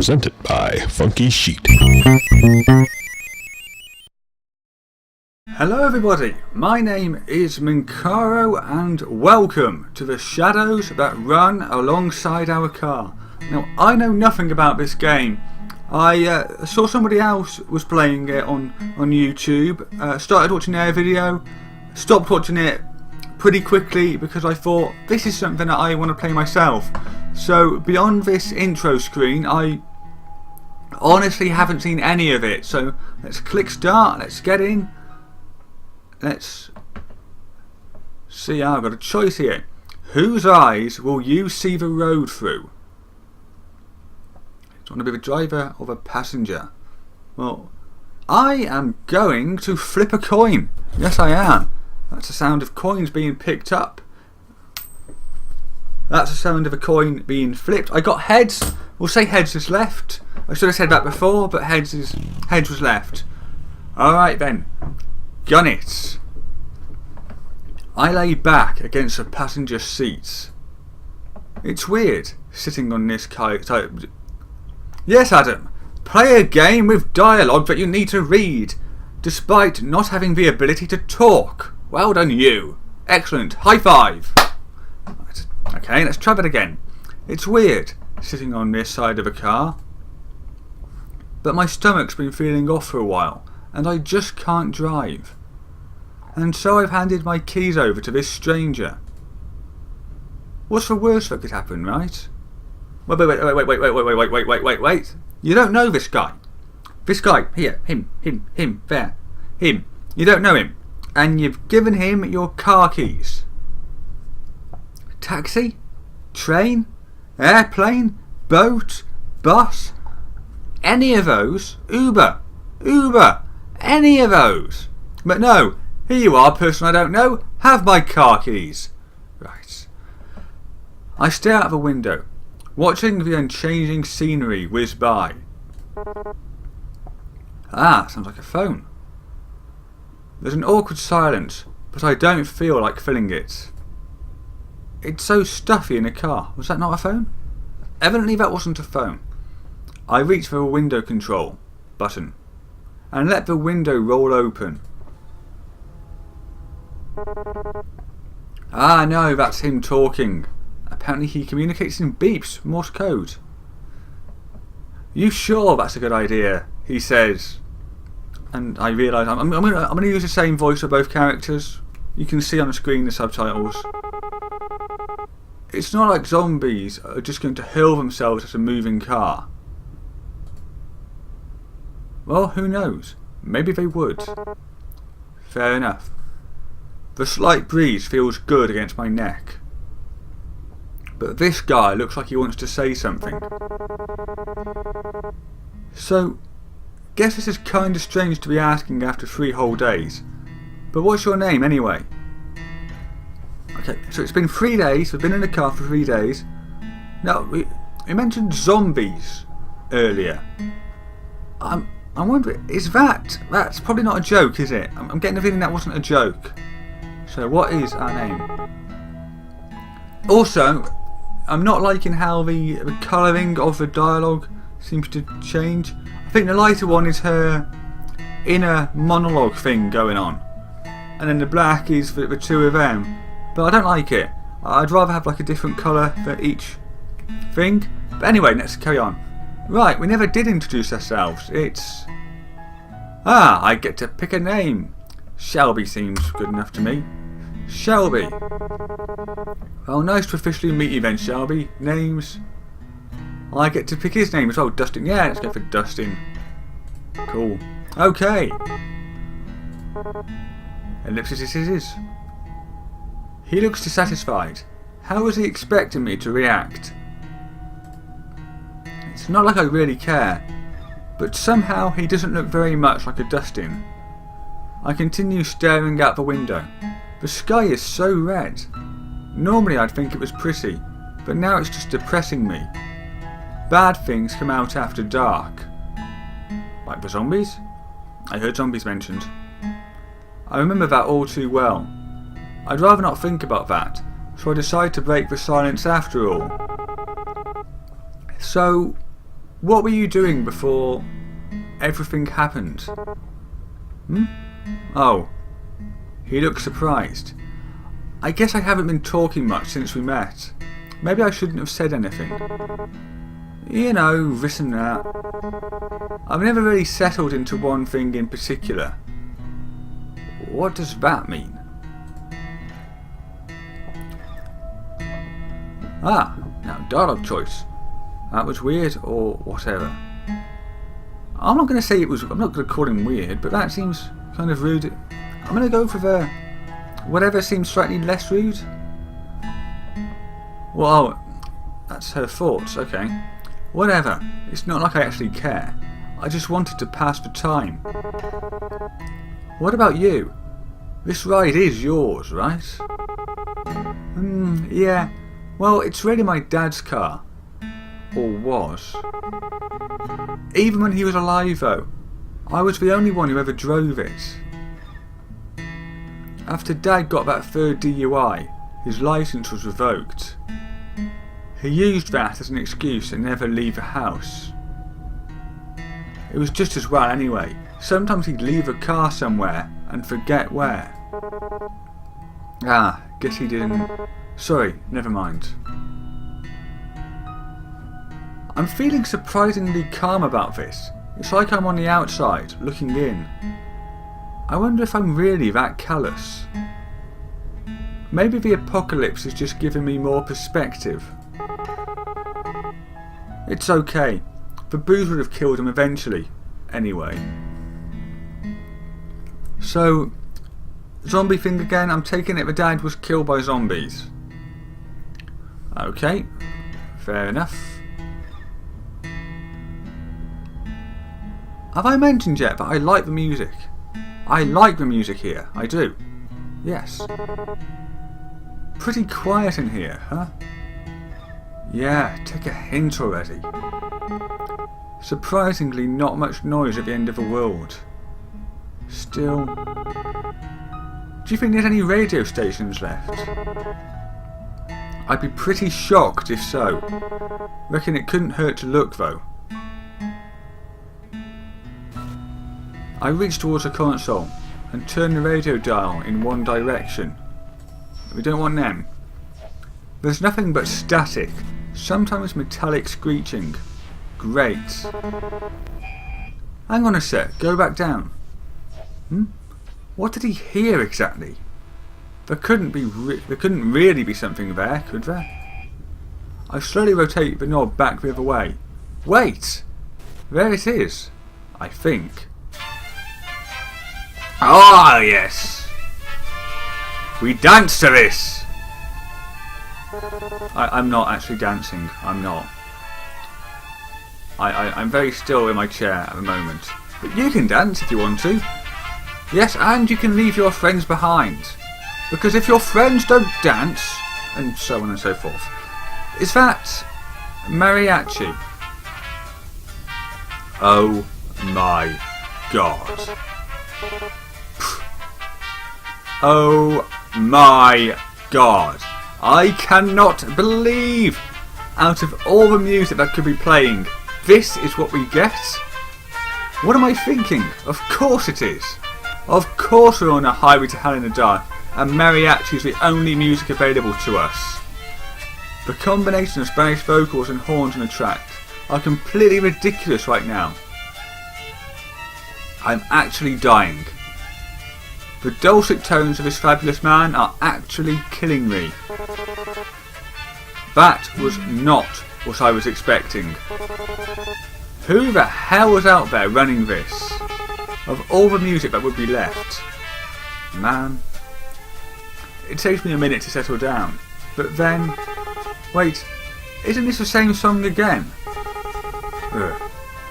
presented by Funky Sheet. Hello everybody, my name is Minkaro and welcome to the shadows that run alongside our car. Now, I know nothing about this game. I saw somebody else was playing it on YouTube, started watching their video, stopped watching it pretty quickly because I thought this is something that I want to play myself. So beyond this intro screen, I honestly haven't seen any of it. So let's click start, let's get in. Let's see, I've got a choice here. Whose eyes will you see the road through? Do you want to be the driver or the passenger? Well, I am going to flip a coin. Yes, I am. That's the sound of coins being picked up. That's the sound of a coin being flipped. I got heads. We'll say heads is left. I should have said that before, but heads was left. Alright then. Gun it. I lay back against the passenger seats. It's weird sitting on this type. Yes, Adam. Play a game with dialogue that you need to read, despite not having the ability to talk. Well done, you. Excellent. High five. Right. Okay, let's try that again. It's weird sitting on this side of a car, but my stomach's been feeling off for a while, and I just can't drive. And so I've handed my keys over to this stranger. What's the worst that could happen, right? Wait. You don't know this guy. This guy, here, him, there, him. You don't know him. And you've given him your car keys. Taxi? Train? Airplane? Boat? Bus? Any of those? Uber? Any of those? But no. Here you are, person I don't know. Have my car keys. Right. I stare out of a window, watching the unchanging scenery whiz by. Ah, sounds like a phone. There's an awkward silence, but I don't feel like filling it. It's so stuffy in a car. Was that not a phone? Evidently that wasn't a phone. I reach for the window control button and let the window roll open. Ah no, that's him talking. Apparently he communicates in beeps, Morse code. You sure that's a good idea? He says. And I realise I'm going to use the same voice for both characters. You can see on the screen the subtitles. It's not like zombies are just going to hurl themselves at a moving car. Well, who knows? Maybe they would. Fair enough. The slight breeze feels good against my neck. But this guy looks like he wants to say something. So, guess this is kind of strange to be asking after 3 whole days. But what's your name anyway? Okay, so it's been 3 days, we've been in the car for 3 days. Now, we mentioned zombies earlier. I'm wondering, that's probably not a joke, is it? I'm getting the feeling that wasn't a joke. So what is our name? Also, I'm not liking how the colouring of the dialogue seems to change. I think the lighter one is her inner monologue thing going on, and then the black is the two of them. But I don't like it. I'd rather have like a different colour for each thing. But anyway, let's carry on. Right, we never did introduce ourselves. It's... I get to pick a name. Shelby seems good enough to me. Shelby. Well, nice to officially meet you then, Shelby. Names. I get to pick his name as well. Dustin. Yeah, let's go for Dustin. Cool. Okay. Ellipsis. He looks dissatisfied. How is he expecting me to react? It's not like I really care, but somehow he doesn't look very much like a Dustin. I continue staring out the window. The sky is so red. Normally I'd think it was pretty, but now it's just depressing me. Bad things come out after dark. Like the zombies? I heard zombies mentioned. I remember that all too well. I'd rather not think about that, so I decide to break the silence after all. So, What were you doing before everything happened? Oh, he looks surprised. I guess I haven't been talking much since we met. Maybe I shouldn't have said anything. You know, this and that. I've never really settled into one thing in particular. What does that mean? Ah, now dialogue choice. That was weird, or whatever. I'm not going to say it was. I'm not going to call him weird, but that seems kind of rude. I'm going to go for the whatever seems slightly less rude. Well, that's her thoughts. Okay, whatever. It's not like I actually care. I just wanted to pass the time. What about you? This ride is yours, right? Yeah. Well, it's really my dad's car. Or was. Even when he was alive, though, I was the only one who ever drove it. After Dad got that third DUI, his licence was revoked. He used that as an excuse to never leave the house. It was just as well anyway. Sometimes he'd leave a car somewhere and forget where. Ah, guess he didn't. Sorry, never mind. I'm feeling surprisingly calm about this. It's like I'm on the outside, looking in. I wonder if I'm really that callous. Maybe the apocalypse is just giving me more perspective. It's okay. The booze would have killed him eventually, anyway. So, zombie thing again, I'm taking it the dad was killed by zombies. Okay, fair enough. Have I mentioned yet that I like the music? I like the music here, I do. Yes. Pretty quiet in here, huh? Yeah, take a hint already. Surprisingly not much noise at the end of the world. Still... Do you think there's any radio stations left? I'd be pretty shocked if so. Reckon it couldn't hurt to look though. I reach towards the console and turn the radio dial in one direction. We don't want them. There's nothing but static, sometimes metallic screeching. Great. Hang on a sec, go back down. What did he hear exactly? There couldn't really be something there, could there? I slowly rotate the knob back the other way. Wait! There it is, I think. Ah, yes! We dance to this! I'm not actually dancing, I'm not. I'm very still in my chair at the moment. But you can dance if you want to. Yes, and you can leave your friends behind. Because if your friends don't dance, and so on and so forth. Is that mariachi? Oh my god. Oh my god. I cannot believe, out of all the music that could be playing, this is what we get? What am I thinking? Of course it is. Of course we're on a highway to hell in a dark, and mariachi is the only music available to us. The combination of Spanish vocals and horns on the track are completely ridiculous right now. I'm actually dying. The dulcet tones of this fabulous man are actually killing me. That was not what I was expecting. Who the hell was out there running this? Of all the music that would be left. Man. It takes me a minute to settle down. But then... Wait, isn't this the same song again?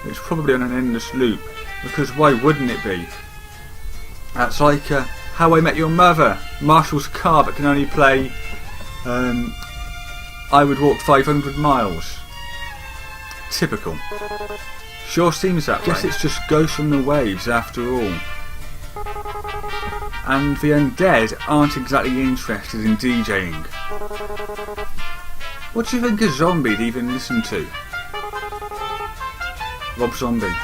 It's probably on an endless loop. Because why wouldn't it be? That's like How I Met Your Mother, Marshall's car that can only play I Would Walk 500 Miles. Typical. Sure seems that way. Guess it's just Ghosts from the Waves after all. And the undead aren't exactly interested in DJing. What do you think a zombie'd even listen to? Rob Zombie.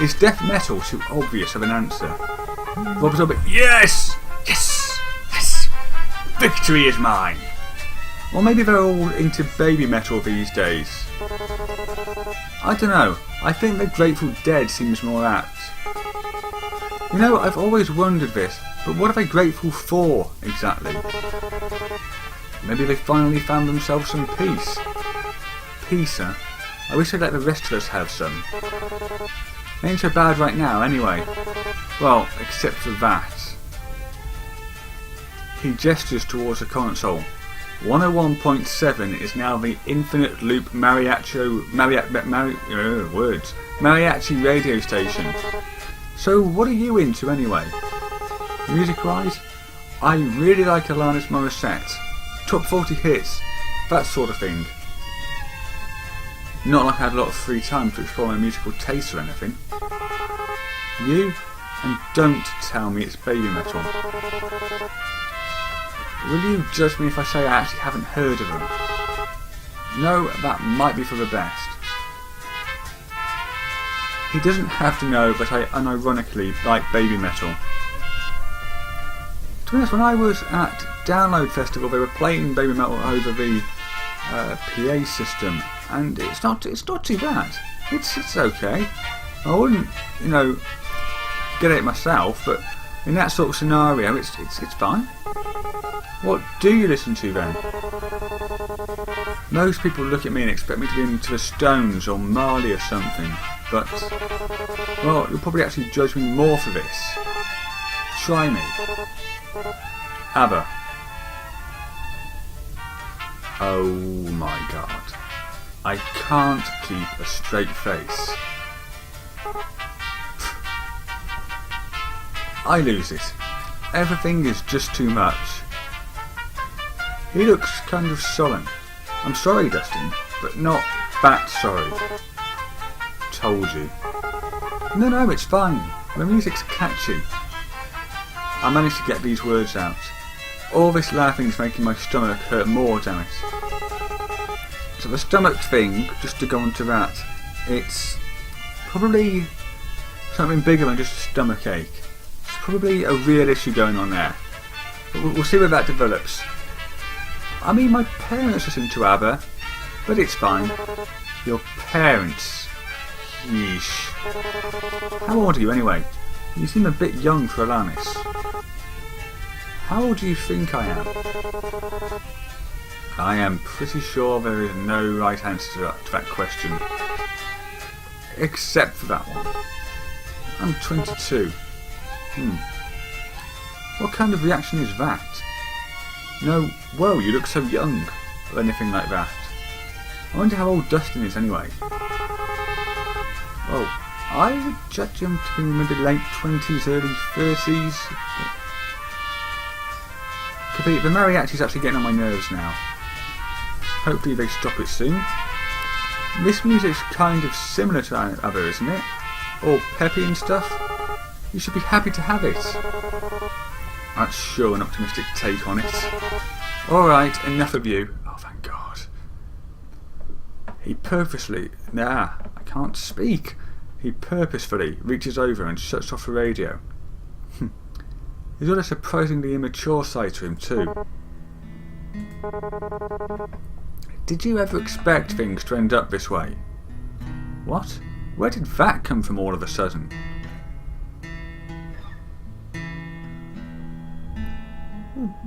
Is death metal too obvious of an answer? Rob Zombie. Yes! Yes! Yes! Victory is mine! Or maybe they're all into baby metal these days. I don't know. I think the Grateful Dead seems more apt. You know, I've always wondered this, but what are they grateful for, exactly? Maybe they finally found themselves some peace. Peace, huh? I wish I'd let the rest of us have some. Ain't so bad right now, anyway. Well, except for that. He gestures towards the console. 101.7 is now the infinite loop mariachi radio station. So what are you into anyway? Music-wise, I really like Alanis Morissette. Top 40 hits, that sort of thing. Not like I had a lot of free time to explore my musical taste or anything. You? And don't tell me it's baby metal. Will you judge me if I say I actually haven't heard of them? No, that might be for the best. He doesn't have to know that I unironically like baby metal. To be honest, when I was at Download Festival, they were playing baby metal over the PA system, and it's not too bad. It's okay. I wouldn't, get it myself, but in that sort of scenario, it's fine. What do you listen to then? Most people look at me and expect me to be into the Stones or Marley or something, but, well, you'll probably actually judge me more for this. Try me. ABBA. Oh my god. I can't keep a straight face. I lose it. Everything is just too much. He looks kind of sullen. I'm sorry, Dustin, but not that sorry. Told you. No, it's fine. The music's catchy. I managed to get these words out. All this laughing's making my stomach hurt more, damn it. So the stomach thing, just to go on to that, it's probably something bigger than just a stomach ache. It's probably a real issue going on there. But we'll see where that develops. I mean, my parents listen to ABBA, but it's fine. Your parents? Yeesh. How old are you anyway? You seem a bit young for Alanis. How old do you think I am? I am pretty sure there is no right answer to that question. Except for that one. I'm 22. What kind of reaction is that? No, whoa, you look so young, or anything like that. I wonder how old Dustin is anyway. Well, I would judge him to be maybe late 20s, early 30s. Could be, the mariachi's actually getting on my nerves now. Hopefully they stop it soon. This music's kind of similar to ABBA, isn't it? All peppy and stuff. You should be happy to have it. That's sure an optimistic take on it. Alright, enough of you. Oh, thank God. He purposely... I can't speak. He purposefully reaches over and shuts off the radio. He's got a surprisingly immature side to him too. Did you ever expect things to end up this way? What? Where did that come from all of a sudden?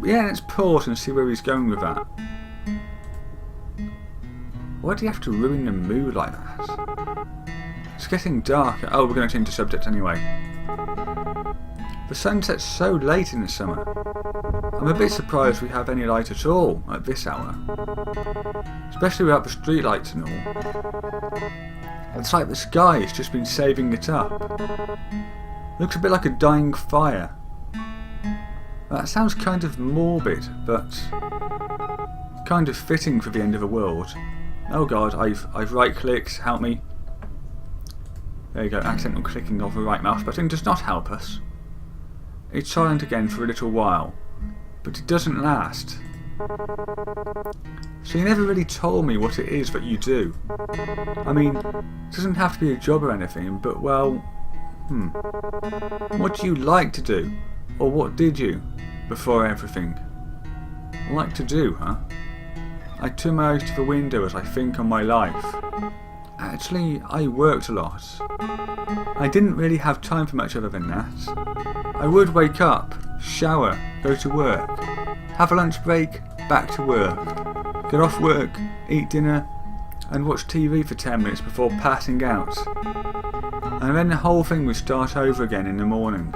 Yeah, let's pause and see where he's going with that. Why do you have to ruin the mood like that? It's getting darker. Oh, we're going to change the subject anyway. The sun sets so late in the summer. I'm a bit surprised we have any light at all at this hour. Especially without the streetlights and all. It's like the sky has just been saving it up. Looks a bit like a dying fire. That sounds kind of morbid, but kind of fitting for the end of the world. Oh god, I've right-clicked, help me. There you go, accidental clicking of the right mouse button does not help us. It's silent again for a little while, but it doesn't last. So you never really told me what it is that you do. I mean, it doesn't have to be a job or anything, but well, what do you like to do? Or what did you, before everything? Like to do, huh? I turn my eyes to the window as I think on my life. Actually, I worked a lot. I didn't really have time for much other than that. I would wake up, shower, go to work, have a lunch break, back to work, get off work, eat dinner, and watch TV for 10 minutes before passing out. And then the whole thing would start over again in the morning.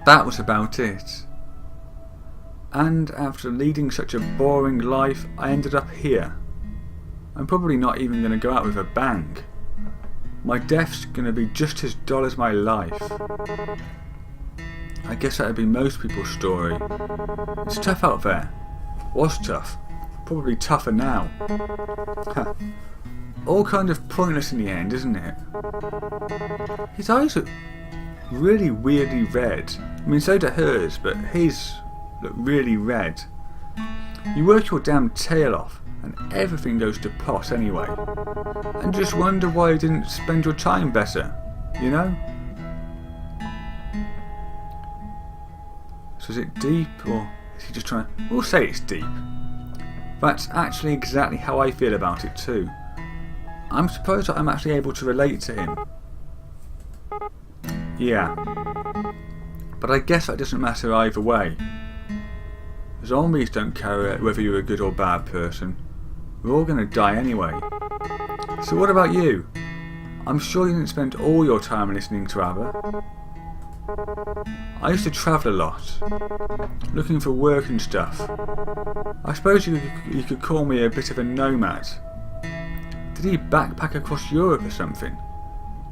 That was about it. And after leading such a boring life, I ended up here. I'm probably not even going to go out with a bang. My death's going to be just as dull as my life. I guess that would be most people's story. It's tough out there. Was tough. Probably tougher now. All kind of pointless in the end, isn't it? His eyes are really weirdly red. I mean, so do hers, but his look really red. You work your damn tail off, and everything goes to pot anyway. And just wonder why you didn't spend your time better, you know? So is it deep, or is he just trying to... We'll say it's deep. That's actually exactly how I feel about it too. I'm surprised that I'm actually able to relate to him. Yeah. But I guess that doesn't matter either way. Zombies don't care whether you're a good or bad person. We're all going to die anyway. So what about you? I'm sure you didn't spend all your time listening to ABBA. I used to travel a lot, looking for work and stuff. I suppose you could call me a bit of a nomad. Did he backpack across Europe or something?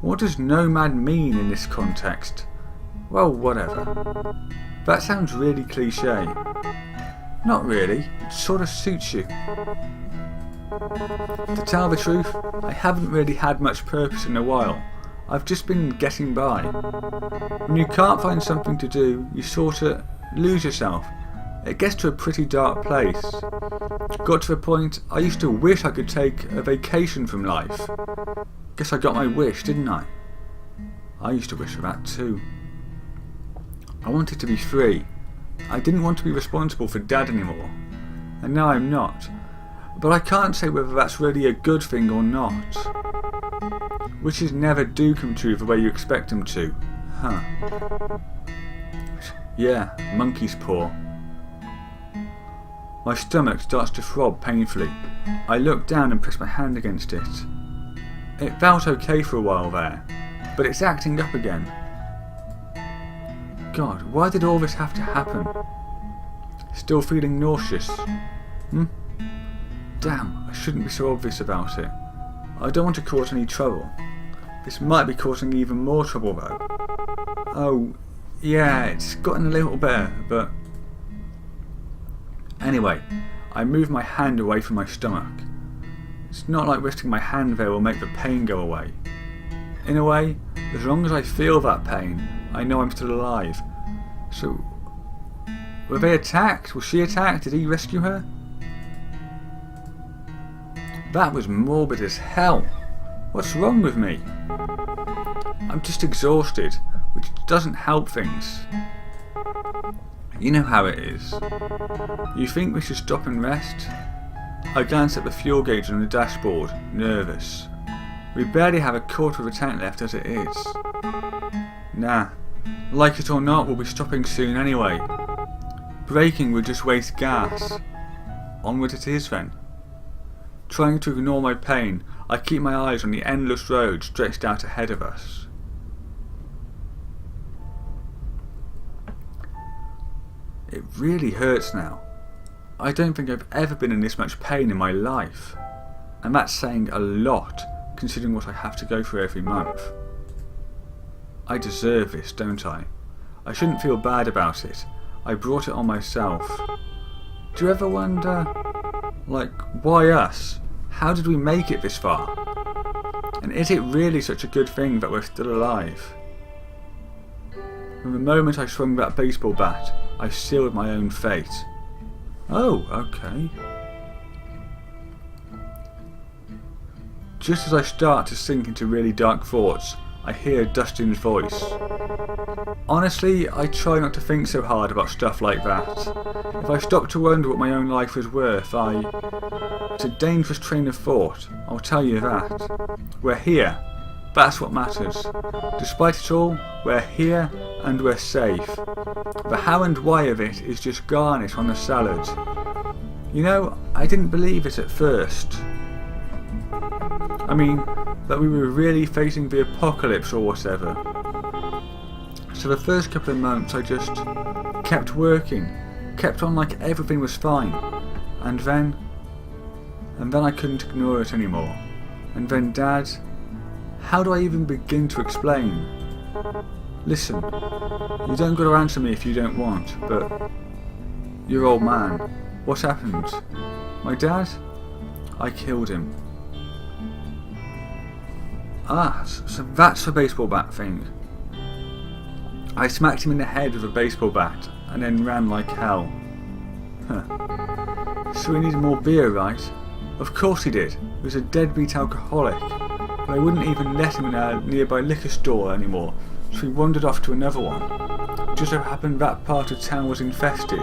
What does nomad mean in this context? Well, whatever. That sounds really cliche. Not really, it sort of suits you. To tell the truth, I haven't really had much purpose in a while. I've just been getting by. When you can't find something to do, you sort of lose yourself. It gets to a pretty dark place. Got to the point I used to wish I could take a vacation from life. Guess I got my wish, didn't I? I used to wish for that too. I wanted to be free. I didn't want to be responsible for Dad anymore. And now I'm not. But I can't say whether that's really a good thing or not. Wishes never do come true the way you expect them to. Huh. Yeah, monkey's paw. My stomach starts to throb painfully. I look down and press my hand against it. It felt okay for a while there, but it's acting up again. God, why did all this have to happen? Still feeling nauseous? Damn, I shouldn't be so obvious about it. I don't want to cause any trouble. This might be causing even more trouble though. Oh, yeah, it's gotten a little better, but... Anyway, I move my hand away from my stomach. It's not like resting my hand there will make the pain go away. In a way, as long as I feel that pain, I know I'm still alive. So, were they attacked? Was she attacked? Did he rescue her? That was morbid as hell. What's wrong with me? I'm just exhausted, which doesn't help things. You know how it is. You think we should stop and rest? I glance at the fuel gauge on the dashboard, nervous. We barely have a quarter of a tank left as it is. Nah, like it or not, we'll be stopping soon anyway. Braking would just waste gas. Onward it is then. Trying to ignore my pain, I keep my eyes on the endless road stretched out ahead of us. It really hurts now. I don't think I've ever been in this much pain in my life. And that's saying a lot, considering what I have to go through every month. I deserve this, don't I? I shouldn't feel bad about it. I brought it on myself. Do you ever wonder, like, why us? How did we make it this far? And is it really such a good thing that we're still alive? From the moment I swung that baseball bat, I sealed my own fate. Oh, okay. Just as I start to sink into really dark thoughts, I hear Dustin's voice. Honestly, I try not to think so hard about stuff like that. If I stop to wonder what my own life was worth, It's a dangerous train of thought, I'll tell you that. We're here. That's what matters. Despite it all, we're here and we're safe. The how and why of it is just garnish on the salad. You know, I didn't believe it at first. I mean, that we were really facing the apocalypse or whatever. So the first couple of months I just kept working, kept on like everything was fine. And then I couldn't ignore it anymore. And then Dad... How do I even begin to explain? Listen, you don't got to answer me if you don't want, but... Your old man, what happened? My dad? I killed him. Ah, so that's the baseball bat thing. I smacked him in the head with a baseball bat, and then ran like hell. Huh. So he needed more beer, right? Of course he did. He was a deadbeat alcoholic. But I wouldn't even let him in a nearby liquor store anymore, so he wandered off to another one. Just so happened that part of town was infested.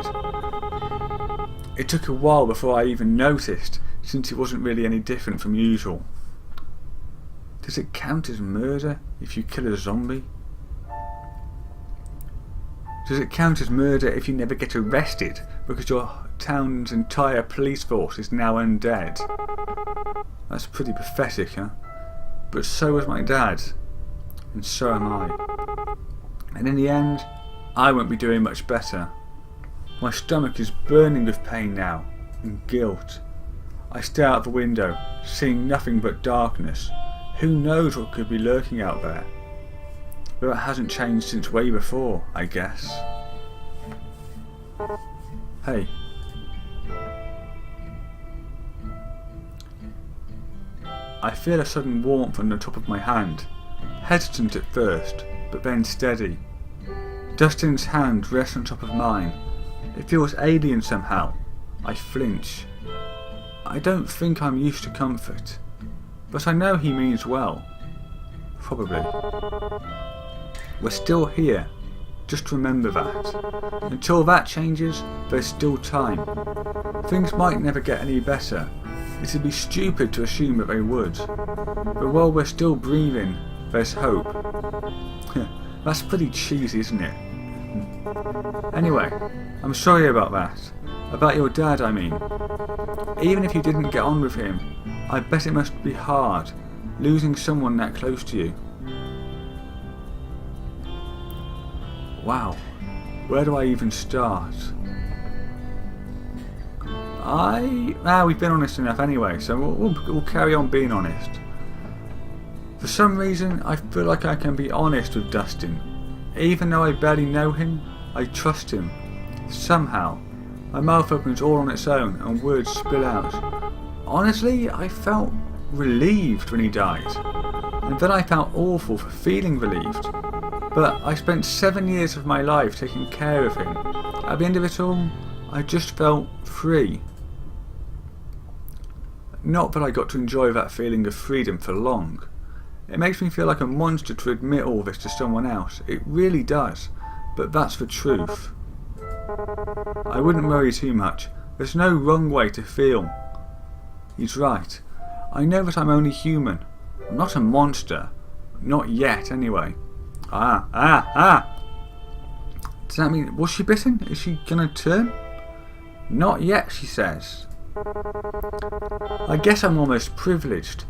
It took a while before I even noticed, since it wasn't really any different from usual. Does it count as murder if you kill a zombie? Does it count as murder if you never get arrested because your town's entire police force is now undead? That's pretty pathetic, huh? But so was my dad, and so am I. And in the end, I won't be doing much better. My stomach is burning with pain now, and guilt. I stare out the window, seeing nothing but darkness. Who knows what could be lurking out there? But it hasn't changed since way before, I guess. Hey. I feel a sudden warmth on the top of my hand, hesitant at first, but then steady. Dustin's hand rests on top of mine. It feels alien somehow. I flinch. I don't think I'm used to comfort, but I know he means well. Probably. We're still here. Just remember that. Until that changes, there's still time. Things might never get any better. It would be stupid to assume that they would. But while we're still breathing, there's hope. That's pretty cheesy, isn't it? Anyway, I'm sorry about that. About your dad, I mean. Even if you didn't get on with him, I bet it must be hard, losing someone that close to you. Wow, where do I even start? We've been honest enough anyway, so we'll carry on being honest. For some reason, I feel like I can be honest with Dustin. Even though I barely know him, I trust him. Somehow, my mouth opens all on its own and words spill out. Honestly, I felt relieved when he died. And then I felt awful for feeling relieved. But I spent 7 years of my life taking care of him. At the end of it all, I just felt free. Not that I got to enjoy that feeling of freedom for long. It makes me feel like a monster to admit all this to someone else. It really does. But that's the truth. I wouldn't worry too much. There's no wrong way to feel. He's right. I know that I'm only human. I'm not a monster. Not yet, anyway. Does that mean... Was she bitten? Is she gonna turn? Not yet, she says. I guess I'm almost privileged.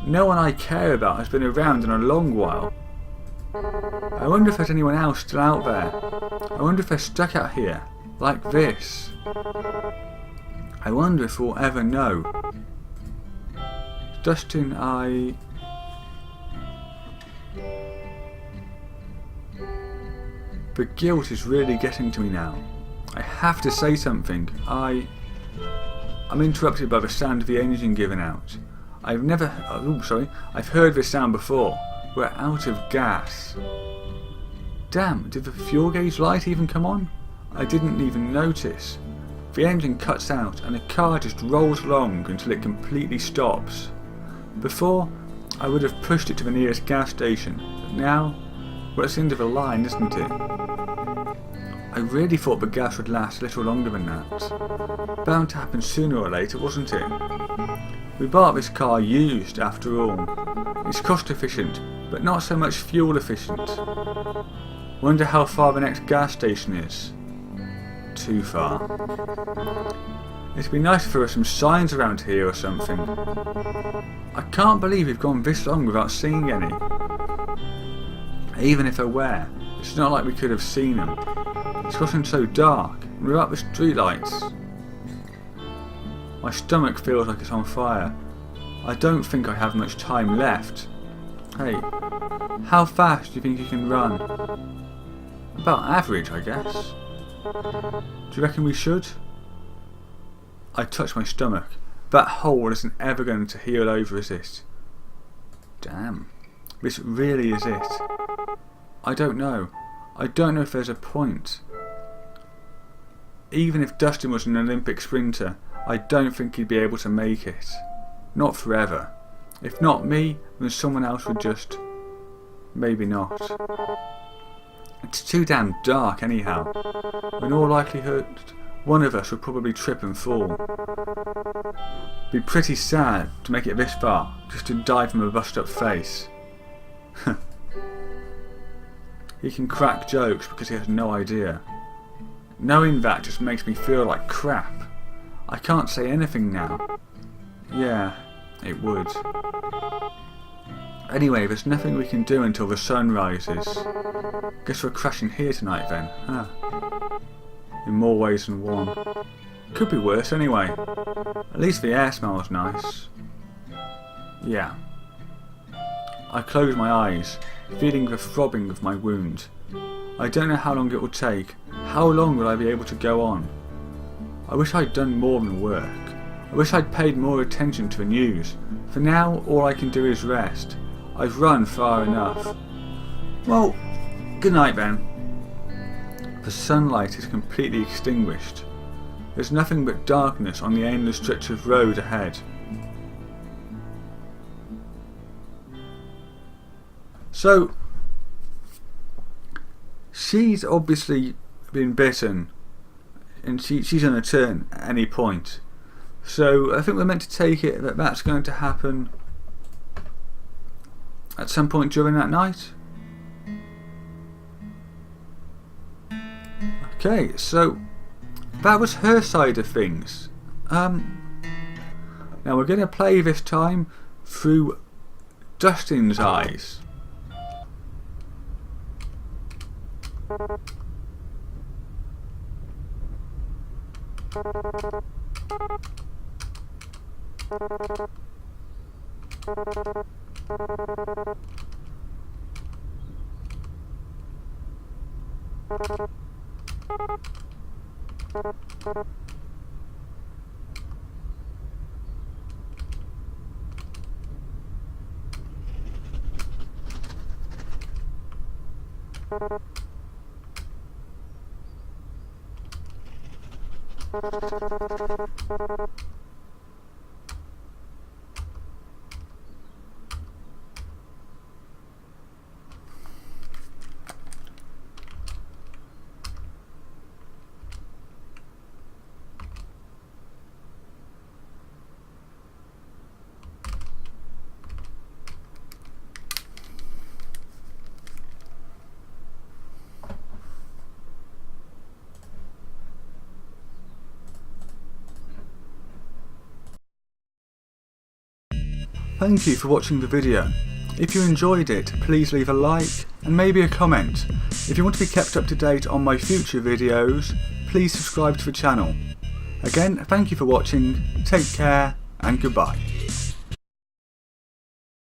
No one I care about has been around in a long while. I wonder if there's anyone else still out there. I wonder if they're stuck out here, like this. I wonder if we'll ever know. Dustin, The guilt is really getting to me now. I have to say something. I'm interrupted by the sound of the engine giving out. I've heard this sound before. We're out of gas. Damn, did the fuel gauge light even come on? I didn't even notice. The engine cuts out and the car just rolls along until it completely stops. Before, I would have pushed it to the nearest gas station, but now we're at the end of the line, isn't it? I really thought the gas would last a little longer than that. Bound to happen sooner or later, wasn't it? We bought this car used, after all. It's cost efficient, but not so much fuel efficient. Wonder how far the next gas station is. Too far. It'd be nice if there were some signs around here or something. I can't believe we've gone this long without seeing any. Even if there were, it's not like we could have seen them. It's gotten so dark, and without the streetlights. My stomach feels like it's on fire. I don't think I have much time left. Hey, how fast do you think you can run? About average, I guess. Do you reckon we should? I touch my stomach. That hole isn't ever going to heal over, is it? Damn. This really is it. I don't know. I don't know if there's a point. Even if Dustin was an Olympic sprinter, I don't think he'd be able to make it. Not forever. If not me, then someone else would just... maybe not. It's too damn dark anyhow. In all likelihood, one of us would probably trip and fall. Be pretty sad to make it this far, just to die from a bust up face. He can crack jokes because he has no idea. Knowing that just makes me feel like crap. I can't say anything now. Yeah, it would. Anyway, there's nothing we can do until the sun rises. Guess we're crashing here tonight then, huh? In more ways than one. Could be worse anyway. At least the air smells nice. Yeah. I close my eyes, feeling the throbbing of my wound. I don't know how long it will take. How long will I be able to go on? I wish I'd done more than work. I wish I'd paid more attention to the news. For now, all I can do is rest. I've run far enough. Well, good night then. The sunlight is completely extinguished. There's nothing but darkness on the endless stretch of road ahead. So, she's obviously been bitten, and she's going to turn at any point. So I think we're meant to take it that that's going to happen at some point during that night. Okay, so that was her side of things. Now we're going to play this time through Dustin's eyes. Thank you for watching the video. If you enjoyed it, please leave a like and maybe a comment. If you want to be kept up to date on my future videos, please subscribe to the channel. Again, thank you for watching, take care and goodbye.